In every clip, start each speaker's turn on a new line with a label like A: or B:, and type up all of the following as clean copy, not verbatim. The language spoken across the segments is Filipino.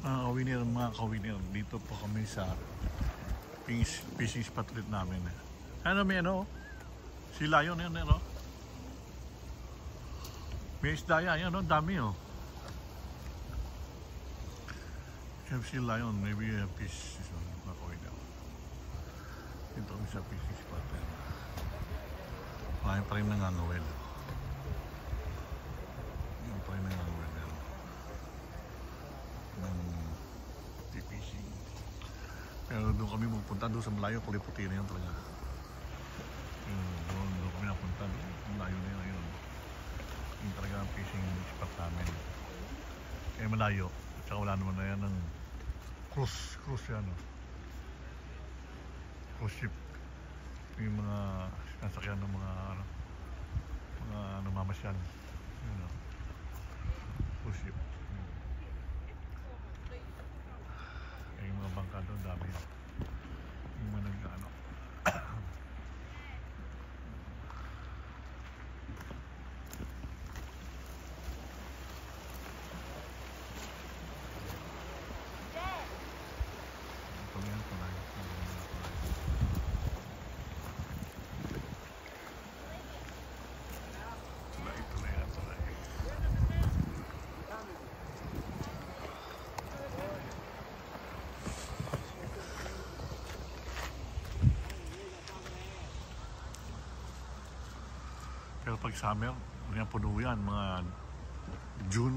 A: Kawinir, mga kawinir, dito po kami sa fishing spot ulit namin. Ano, may ano, si Lion yun, ano? May isda yan, ano, dami oh. Si Lion, maybe a fish, mga kawinir. Dito kami sa fishing spot. Marami pa rin nangangawin. Marami pa rin nangangawin. Fishing. Pero doon kami magpunta doon sa malayo, kulay puti na yun talaga. Doon kami napunta doon, malayo na yun. Yung talaga ang fishing spot namin. Kaya malayo, at saka wala naman na yan ng cruise yan. Cruise ship. Yung mga nasakyan ng mga namamasyal. Cruise ship. Yung mga bangka doon, dami yung mga nag-ano. Pero pag summer, yan puno yan, mga June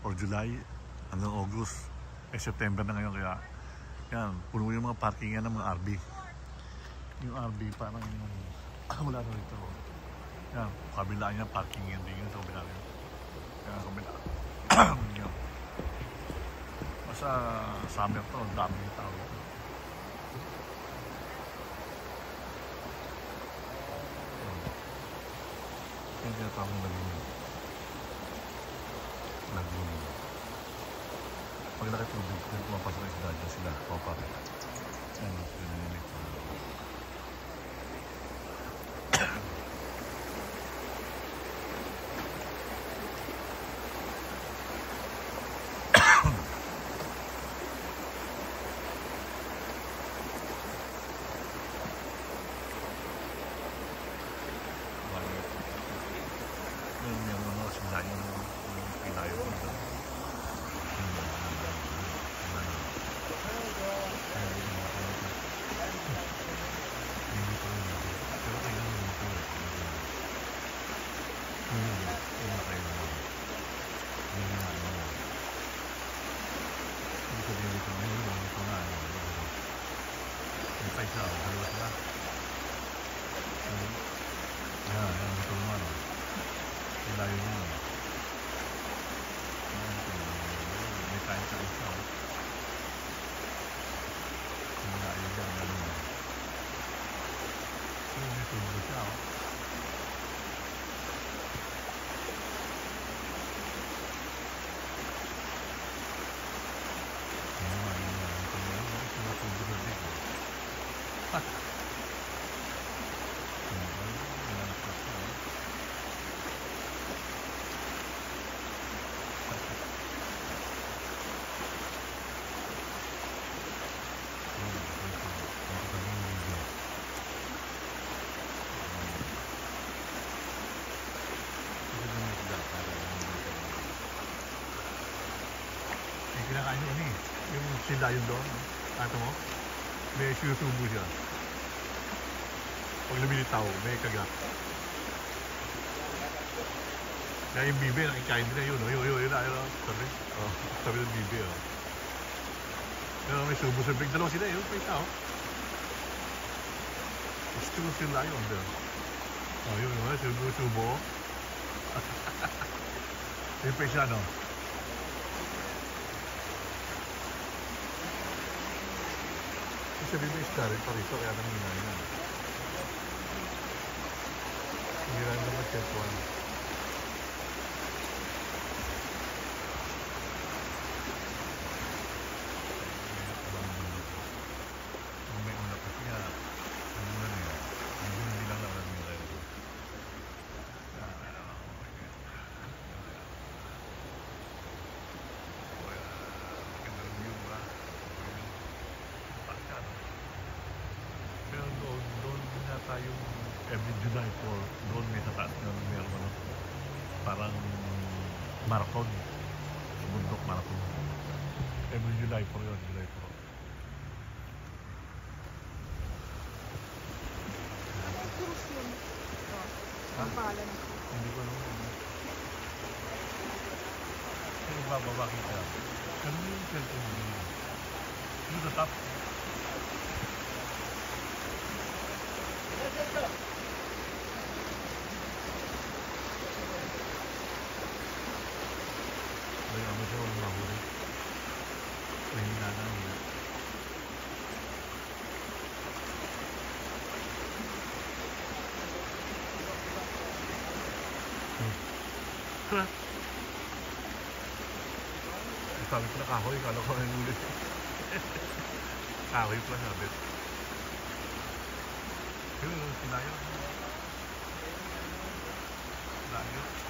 A: or July hanggang August. September na ngayon, kaya yan, puno yung mga parking yan ng mga RV. Yung RV parang wala na rito. Yan, kabila niya, parking yan din yun sa kabila niya. Yan, kabila. Yan. Basta summer to, dami yung tao. Yung tinatawag ng lagoon. Pag nakitubig, kung pumapasok ang isda dyan sila, pumapasok. Yan, pinaninig. Kinakain yun eh. Yung sila yun doon. Ato mo? May sinusubo siya. Pag lumilitaw, may kagat. Kaya yung bibe, nakikain nila yun. Yun. Sabi. Sabi ng bibe. Pero may subo sa big. Dalawa sila yun. May tao. Gusto sila yun doon. Yun. Subo. Yung pa isa, no? Sabi mo isda rin pa rito, kaya nanginay na. Hindi rin naman tempuan. May una kasi nga, ano na niya, hindi lang na nila rin. Ganda rin July 4, doon may sa taas na meron ano, parang marathon. Sa bundok marathon. Every July 4 yun, July 4.
B: Anong cruise yun? Ang pangalan ng cruise.
A: Hindi ko alam. Kung bababa kita, ganun yung cellphone mo. Yung sa top. Ay, ano siya, walang mahuli. Mahina na, mahina. Ha? Sabi ko na kahoy, kala ko ang ulit. Kahoy pala sabi. Yun, sinayo. Sinayo.